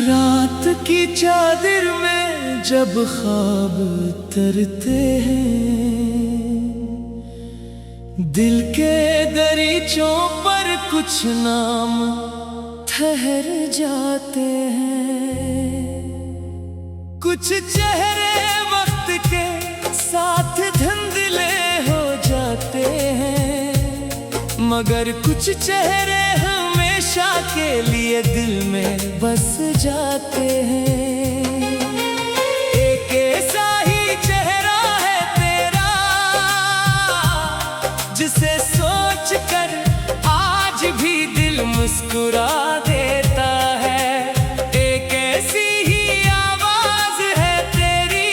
रात की चादर में जब ख्वाब तरते हैं, दिल के दरीचों पर कुछ नाम ठहर जाते हैं। कुछ चेहरे वक्त के साथ धुंधले हो जाते हैं, मगर कुछ चेहरे हमेशा के लिए दिल में बस जाते हैं। एक ऐसा ही चेहरा है तेरा, जिसे सोच कर आज भी दिल मुस्कुरा देता है। एक ऐसी ही आवाज है तेरी,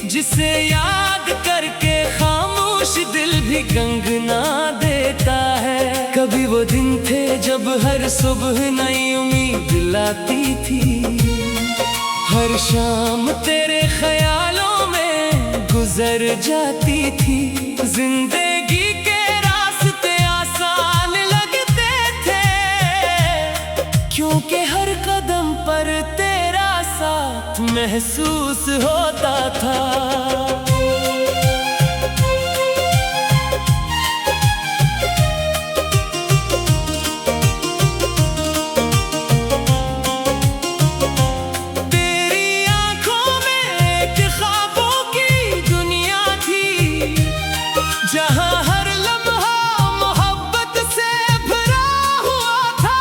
जिसे याद करके खामोश दिल भी गंगना देता है। कभी वो दिन थे जब हर सुबह नई उम्मीद लाती थी, हर शाम तेरे ख्यालों में गुजर जाती थी। जिंदगी के रास्ते आसान लगते थे, क्योंकि हर कदम पर तेरा साथ महसूस होता था। जहाँ हर लम्हा मोहब्बत से भरा हुआ था,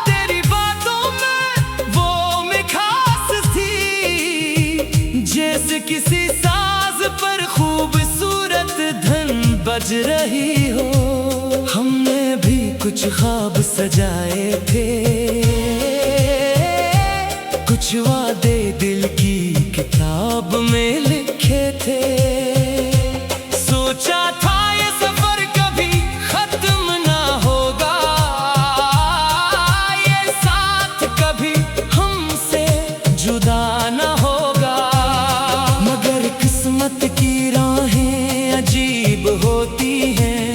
तेरी बातों में वो मिठास थी, जैसे किसी साज पर खूबसूरत धन बज रही हो। हमने भी कुछ ख्वाब सजाए थे, कुछ वादे दिल की किताब में लिखे थे। सोचा था ये सफर कभी खत्म ना होगा, ये साथ कभी हमसे जुदा ना होगा, मगर किस्मत की राहें अजीब होती हैं।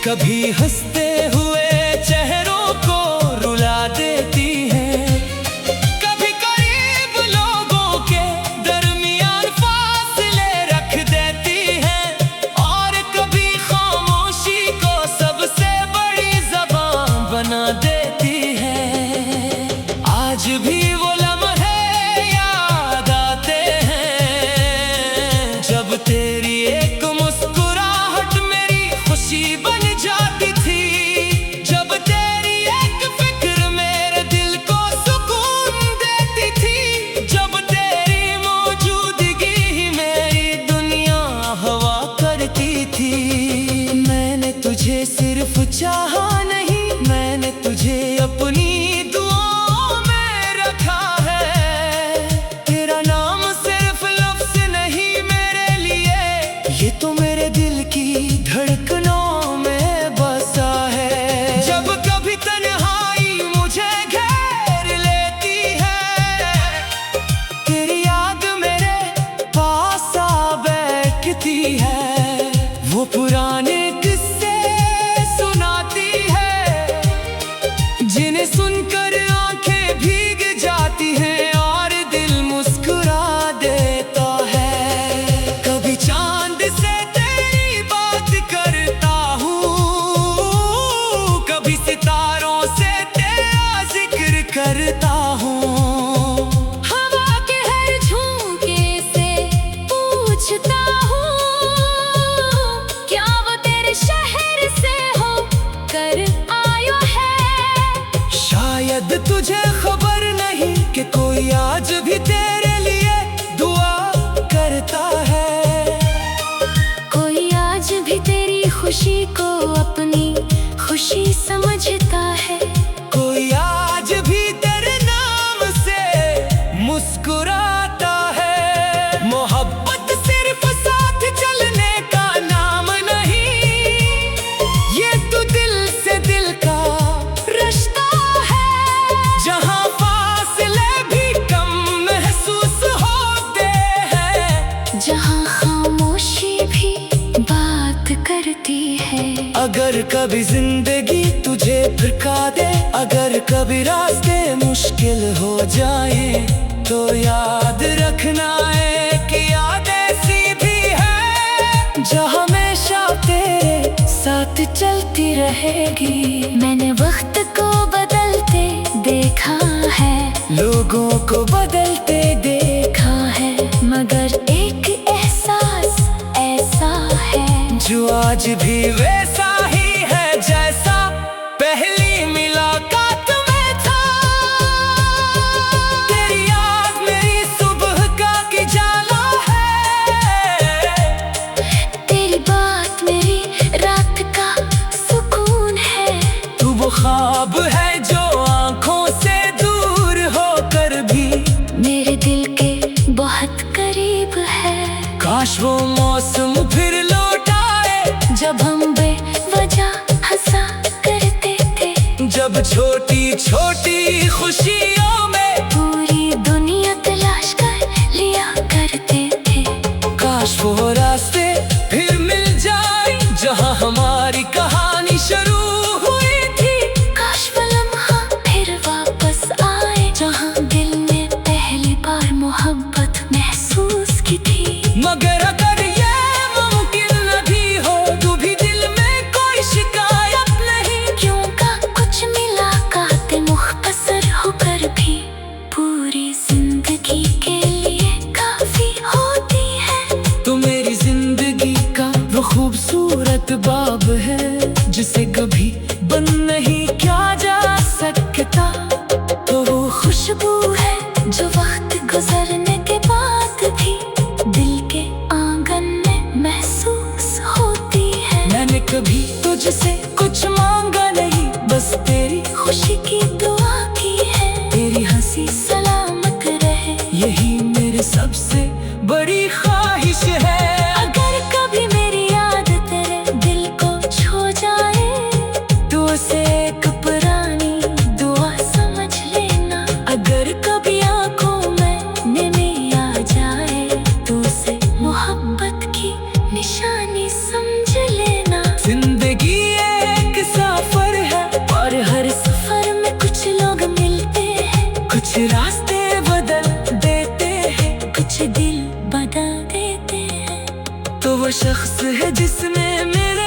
कभी हंसते हुए चेहरों को रुला देती हैं, कभी करीब लोगों के दरमियान फासले रख देती हैं, और कभी खामोशी को सबसे बड़ी ज़बान बना देती है। आज भी वो लम्हे याद आते हैं, जब तेरी एक मुस्कुराहट मेरी खुशी बन जाती थी, जब तेरी एक फिक्र मेरे दिल को सुकून देती थी, जब तेरी मौजूदगी ही मेरी दुनिया हवा करती थी। मैंने तुझे सिर्फ चाहा नहीं, मैंने तुझे अपनी दुआओं में रखा है। तेरा नाम सिर्फ लफ्ज़ नहीं मेरे लिए, ये तो मेरे दिल की धड़कनों में बसा है। जब कभी तन्हाई मुझे घेर लेती है, तेरी याद मेरे पास आ बैठती है। वो पुराने किस्से सुनाती है, जिन्हें सुनकर आंखें भीग जाती हैं और दिल मुस्कुरा देता है। कभी चांद से तेरी बात करता हूँ, कभी सितारों से तेरा जिक्र करता हूँ। हवा के हर झोंके से पूछता हूँ, क्या वो तेरे शहर से हो कर आयो है। शायद तुझे खबर नहीं कि कोई आज भी तेरे लिए दुआ करता है। कोई आज भी तेरी खुशी को अपनी खुशी समझता है। कोई आज भी तेरे नाम से मुस्कुराता है। मोहब्बत सिर्फ साथ चलने का नाम नहीं, ये तो दिल से दिल का रिश्ता है, जहाँ फासले भी कम महसूस होते हैं, जहाँ खामोशी भी बात कर करती है। अगर कभी जिंदगी तुझे भड़का दे, अगर कभी रास्ते मुश्किल हो जाए, तो याद रखना है कि यादें सीधी है जो हमेशा तेरे साथ चलती रहेगी। मैंने वक्त को बदलते देखा है, लोगों को बदलते देखा है, मगर एक एहसास ऐसा है जो आज भी वैसा ही है जैसा पहली मुलाकात में था। तेरी याद मेरी सुबह का की जाला है, तेरी बात मेरी रात का सुकून है। तू वो ख्वाब है जो आंखों से दूर होकर भी मेरे दिल के बहुत करीब है। काश वो मौसम फिर लौट आए जब हम बेवजह हंसा करते थे, जब छोटी छोटी खुशियों में पूरी दुनिया तलाश कर लिया करते थे। काश वो रास्ते फिर मिल जाए जहाँ हमारी कहानी शुरू हुई थी। काश वो लम्हा फिर वापस आए जहाँ दिल ने पहली बार मोहब्बत महसूस की थी। मगर अगर ये मुमकिन न भी हो, तू भी दिल में कोई शिकायत नहीं, क्यों का कुछ मुलाकात मुख्तसर होकर भी पूरी जिंदगी के लिए काफी होती है। तो मेरी जिंदगी का वो खूबसूरत बाब है जिसे कभी बंद नहीं किया जा सकता। तो वो खुशबू है जो वक्त गुजरने के बाद भी दिल के आंगन में महसूस होती है। मैंने कभी तुझसे कुछ मांगा नहीं, बस तेरी खुशी की दुआ की है, तेरी हंसी सलामत रहे यही मेरे सबसे बड़ी ख्वाहिश है। अगर कभी मेरी याद तेरे दिल को छू जाए, तो उसे एक पुरानी दुआ समझ लेना। अगर कभी आंखों में नमी आ जाए, तो उसे मोहब्बत की निशानी समझ लेना। जिंदगी एक सफर है और हर सफर में कुछ लोग मिलते हैं, कुछ रास्ते बदल देते हैं, कुछ दिल बदल देते हैं। तो वो शख्स है जिसने मेरे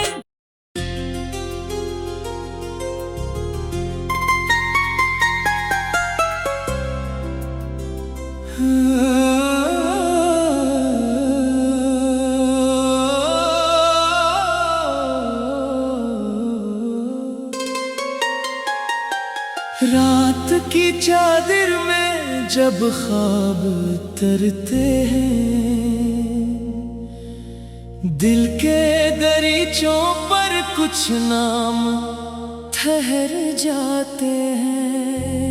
रात की चादर में जब ख्वाब तरते हैं, दिल के दरीचों पर कुछ नाम ठहर जाते हैं।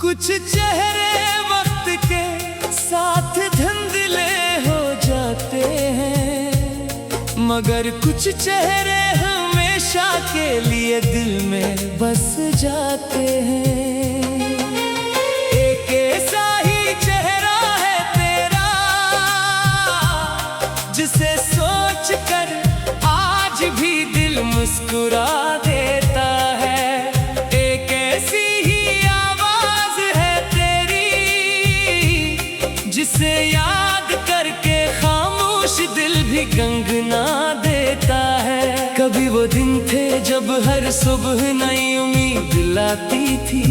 कुछ चेहरे वक्त के साथ धुंधले हो जाते हैं, मगर कुछ चेहरे हमेशा के लिए दिल में बस जाते हैं। एक ऐसा ही चेहरा है तेरा जिसे सोच कर आज भी दिल मुस्कुरा देता है। एक ऐसी ही आवाज है तेरी जिसे याद करके खामोश दिल भी गंगना देता है। कभी वो दिन थे जब हर सुबह नई उम्मीद लाती थी,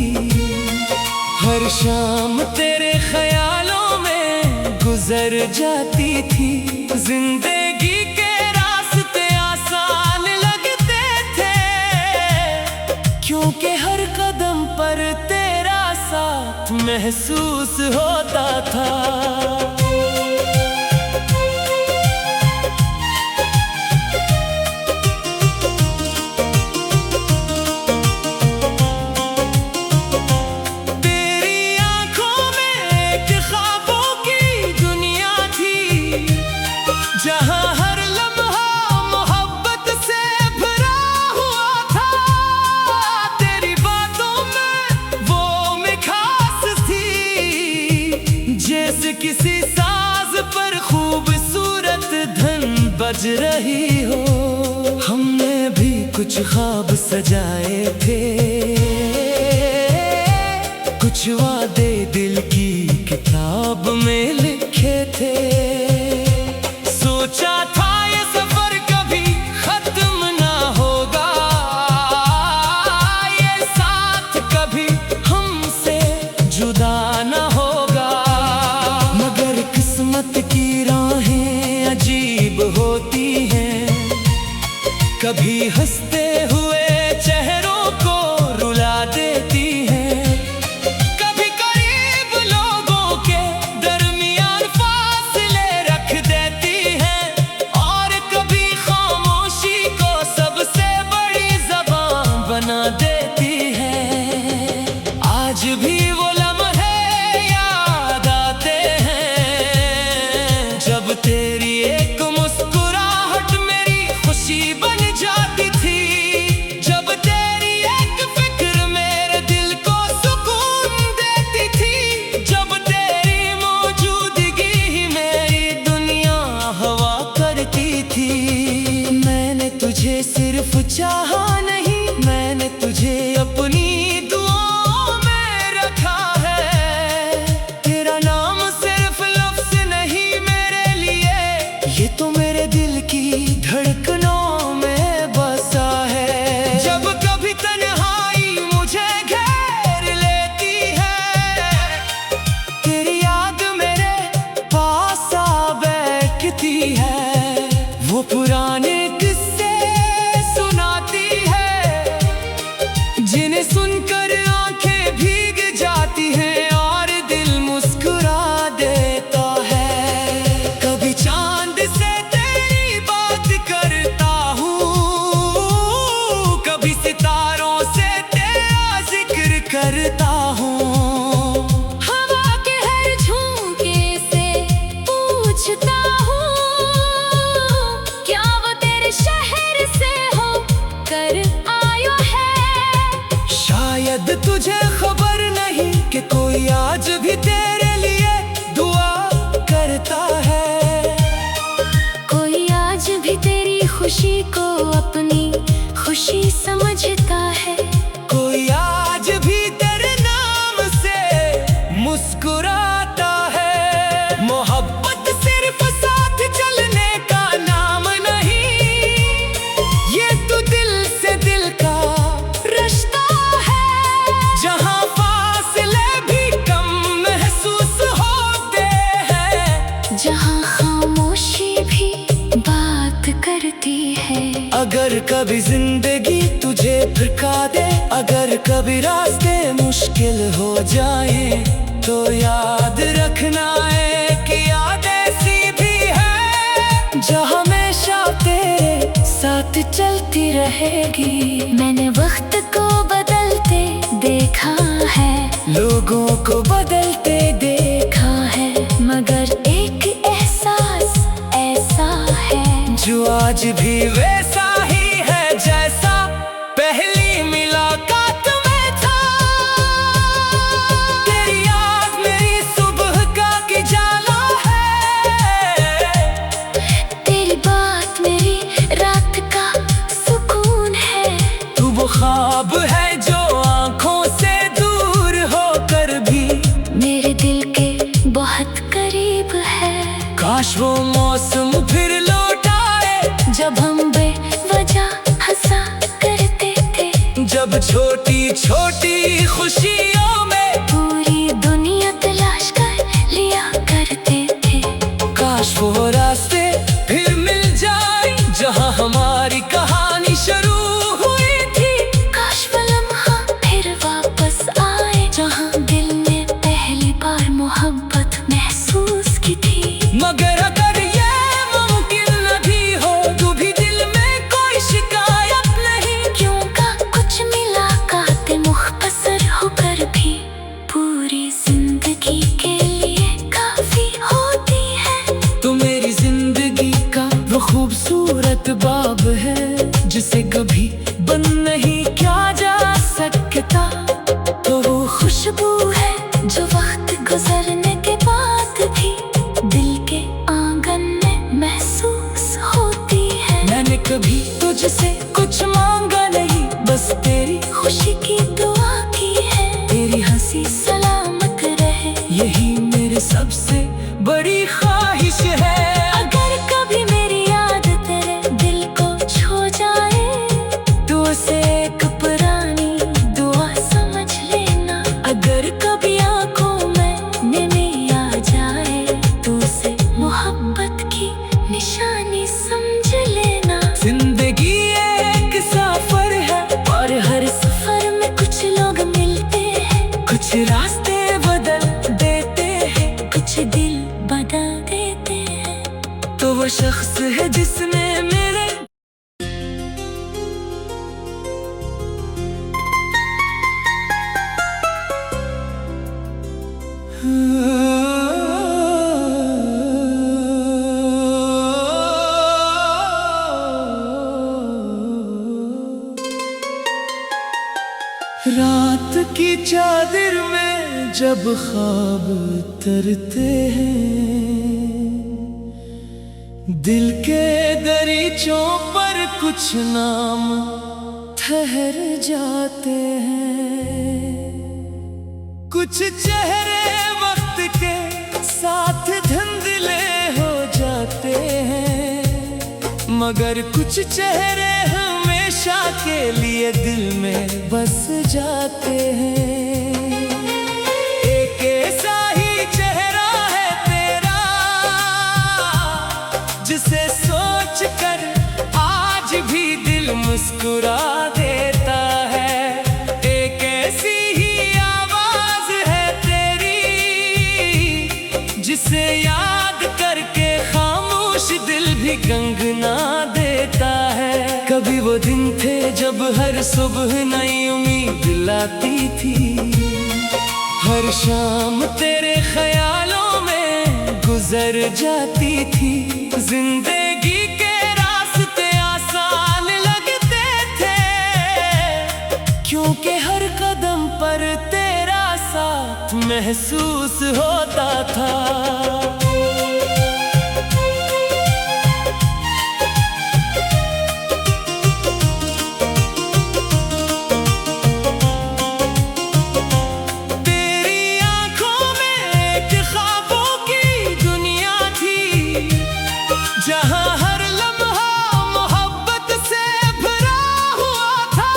हर शाम तेरे ख्यालों में गुजर जाती थी। जिंदगी के रास्ते आसान लगते थे, क्योंकि हर कदम पर तेरा साथ महसूस होता था। जहाँ हर लम्हा मोहब्बत से भरा हुआ था, तेरी बातों में वो मिठास थी जैसे किसी बज रही हो। हमने भी कुछ ख्वाब सजाए थे, कुछ वादे दिल की किताब में लिखे थे। सोचा था ये सफर कभी खत्म ना होगा, ये साथ कभी हमसे जुदा ना होगा। मगर किस्मत की राहें अजीब होती हैं, कभी हंसते हुए चेहरों को रुला देती हैं, कभी करीब लोगों के दरमियान फासले रख देती हैं, और कभी खामोशी को सबसे बड़ी ज़बान बना देती हैं। आज भी वो लम्हे याद आते हैं, जब तेरी एक मुस्कुराहट मेरी खुशी बन जाती थी, जब तेरी एक फिक्र मेरे दिल को सुकून देती थी, जब तेरी मौजूदगी ही मेरी दुनिया हवा करती थी। मैंने तुझे सिर्फ चाहा नहीं, मैंने तुझे अपनी दुआओं में रखा है। तेरा नाम सिर्फ लफ्ज़ नहीं मेरे लिए, ये तो मेरे दिल की धड़कनों में बसा है। जब कभी तन्हाई मुझे घेर लेती है, तेरी याद मेरे पास आ बैठती है, वो पुराने किस्से सुनाती है, जिन्हें सुनकर आंखें भीग जाती हैं और दिल मुस्कुरा देता है। कभी चांद से तेरी बात करता हूँ, कभी सितारों से तेरा जिक्र करता हूँ, हवा के हर झोंके से पूछता हूँ, क्या वो तेरे शहर से हो कर आयो है। शायद तुझे खबर नहीं कि कोई आज भी तेरे लिए दुआ करता है, कोई आज भी तेरी खुशी को अपनी खुशी समझता है, कोई आज भी तेरे नाम से मुस्कुराता है। मोहब्बत सिर्फ साथ चलने का नाम नहीं, ये तो दिल से दिल का रिश्ता है, जहाँ फासले भी कम महसूस होते हैं, जहाँ खामोशी भी बात करती है। अगर कभी जिंदगी तुझे भड़का दे, अगर कभी रास्ते मुश्किल हो जाए, तो याद रखना है कि याद ऐसी भी है जो हमेशा तेरे साथ चलती रहेगी। मैंने वक्त को बदलते देखा है, लोगों को बदलते देखा है, मगर एक एहसास ऐसा है जो आज भी वैसा ही है जैसा पहली मुलाकात में था। तेरी याद मेरी सुबह का उजाला है, तेरी बात मेरी रात का सुकून है। तू वो ख्वाब है जो आंखों से दूर होकर भी मेरे दिल के बहुत करीब है। काश वो मौसम फिर लौट आए, जब हम बेवजह हंसा करते थे, जब छोटी छोटी खुशियों में पूरी दुनिया तलाश कर लिया करते थे। काश वो रास्ते फिर मिल जाए जहाँ हमारी कहानी शुरू हुई थी, काश वो लम्हा फिर वापस आए जहाँ दिल ने पहली बार मोहब्बत महसूस की थी। मगर अगर ये मुमकिन न भी हो, तो भी दिल में कोई शिकायत नहीं, क्यों का कुछ मुलाकात मुख्तसर होकर भी पूरी जिंदगी के लिए काफी होती है। तो मेरी जिंदगी का वो खूबसूरत बाब है, जिसे कभी बंद नहीं किया जा सकता। तो वो खुशबू है जो वक्त गुजरने के बाद भी दिल के आंगन में महसूस होती कभी तुझसे कुछ मांगा नहीं, बस तेरी खुशी की दुआ की है। तेरी हंसी सलामत रहे, यही मेरी सबसे बड़ी ख्वाहिश है। अगर कभी मेरी याद तेरे दिल को छू जाए, तो उसे एक पुरानी दुआ समझ लेना। अगर कभी आंखों में नमी आ जाए, तो उसे मोहब्बत की निशानी समझ लेना। जिंदगी एक सफर है, और हर सफर में कुछ लोग मिलते हैं। कुछ रास्ते बदल देते हैं, कुछ दिल बदल देते हैं। तो वो शख्स है जिसने मेरे रात की चादर में जब ख्वाब तरते हैं, दिल के दरीचों पर कुछ नाम ठहर जाते हैं। कुछ चेहरे वक्त के साथ धुंधले हो जाते हैं, मगर कुछ चेहरे हमेशा के लिए दिल में बस जाते हैं। एक ऐसा ही चेहरा है तेरा, जिसे सोच कर आज भी दिल मुस्कुरा देता है। एक ऐसी ही आवाज है तेरी, जिसे याद करके खामोश दिल भी गंगना देता है। कभी वो दिन थे जब हर सुबह नई उम्मीद लाती थी, हर शाम तेरे ख्यालों में गुजर जाती थी। जिंदगी के रास्ते आसान लगते थे, क्योंकि हर कदम पर तेरा साथ महसूस होता था। जहाँ हर लम्हा मोहब्बत से भरा हुआ था,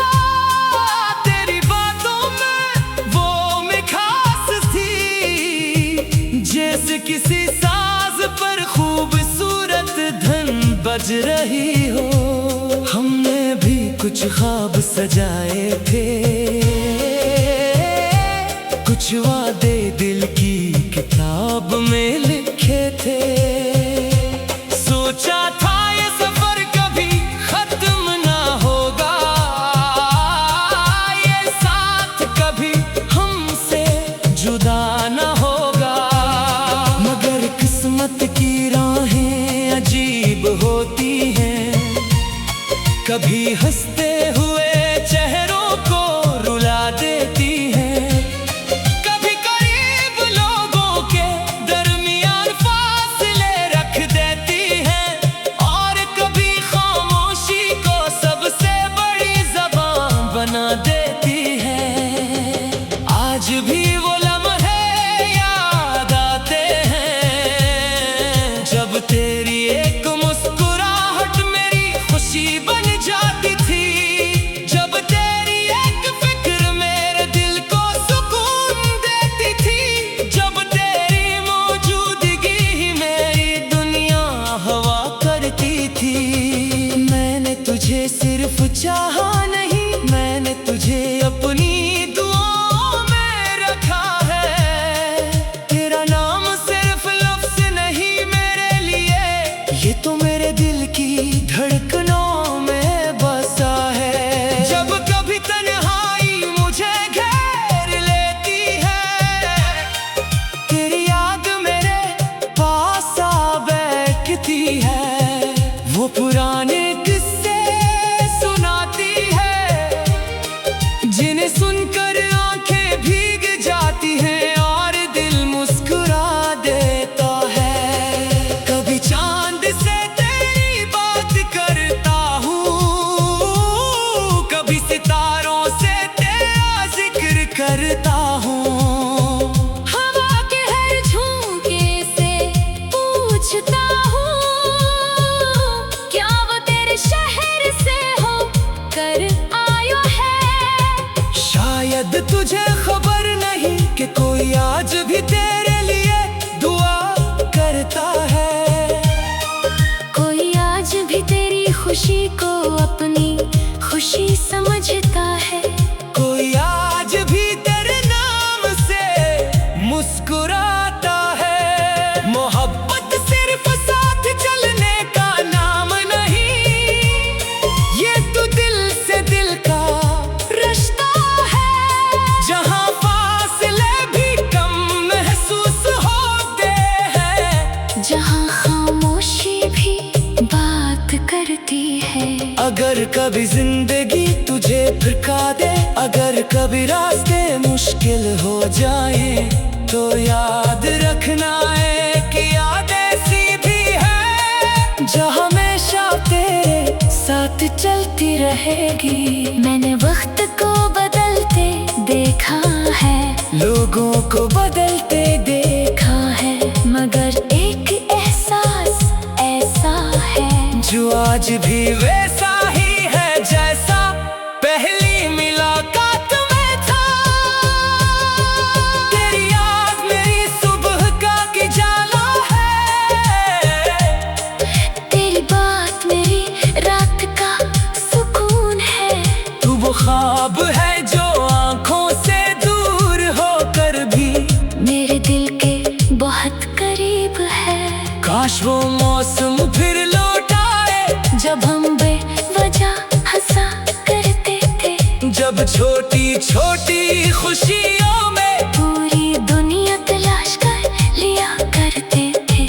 तेरी बातों में वो मिठास थी, जैसे किसी साज पर खूबसूरत धन बज रही हो। हमने भी कुछ ख्वाब सजाए थे, कुछ वादे दिल की किताब में लिखे थे। सोचा था ये सफर कभी खत्म ना होगा, ये साथ कभी हमसे जुदा ना होगा। मगर किस्मत की राहें अजीब होती हैं, कभी हंसते हुए चेहरों को रुला देती हैं। कभी करीब लोगों के दरमियान फासले रख देती हैं, और कभी खामोशी को सबसे बड़ी ज़बान बना देती है। आज भी वो लम्हे याद आते हैं, जब तेरी एक मुस्कुराहट मेरी खुशी बन जाती थी। जब तेरी एक फिक्र मेरे दिल को सुकून देती थी। जब तेरी मौजूदगी ही मेरी दुनिया हवा करती थी। मैंने तुझे सिर्फ चाहा नहीं, मैंने तुझे अपनी दुआओं में रखा है। तेरा नाम सिर्फ लफ्ज़ नहीं मेरे लिए, ये तो मेरे दिल की धड़कनों में बसा है। जब कभी तन्हाई मुझे घेर लेती है, तेरी याद मेरे पास आ बैठती है। वो पुराने किस्से सुनाती है, अगर कभी जिंदगी तुझे थका दे, अगर कभी रास्ते मुश्किल हो जाए, तो याद रखना है कि याद ऐसी भी है जो हमेशा तेरे साथ चलती रहेगी। मैंने वक्त को बदलते देखा है, लोगों को बदलते देखा है, मगर एक एहसास ऐसा है जो आज भी वैसा ही है जैसा पहली मुलाकात में था। तेरी याद मेरी सुबह का की जाला है, तेरी बात मेरी रात का सुकून है। तू वो ख्वाब है जो आंखों से दूर होकर भी मेरे दिल के बहुत करीब है। काश वो मौसम फिर लौट आए, जब हम बेवजह हंसा करते थे, जब छोटी छोटी खुशियों में पूरी दुनिया तलाश कर लिया करते थे।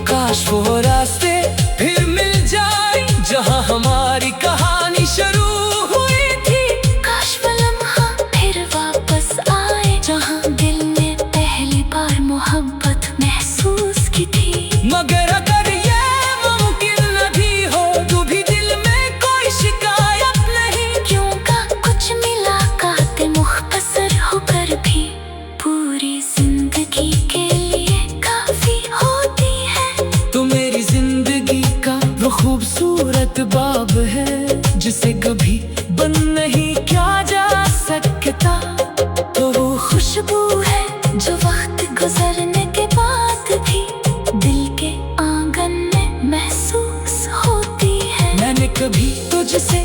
काश वो रास्ते फिर मिल जाए जहाँ हमारी कहानी शुरू हुई थी। काश वो लम्हा फिर वापस आए, जहाँ दिल ने पहली बार मोहब्बत महसूस की थी। मगर अगर ये मुमकिन न भी हो, तो भी दिल में कोई शिकायत नहीं, क्यों का कुछ मुलाकातें मुख्तसर होकर भी पूरी जिंदगी के लिए काफी होती है। तो मेरी जिंदगी का वो खूबसूरत बाब है जिसे कभी बंद नहीं किया जा सकता। तो वो खुशबू है जो वक्त गुजरने के बाद भी दिल के आंगन में महसूस होती है। मैंने कभी तुझसे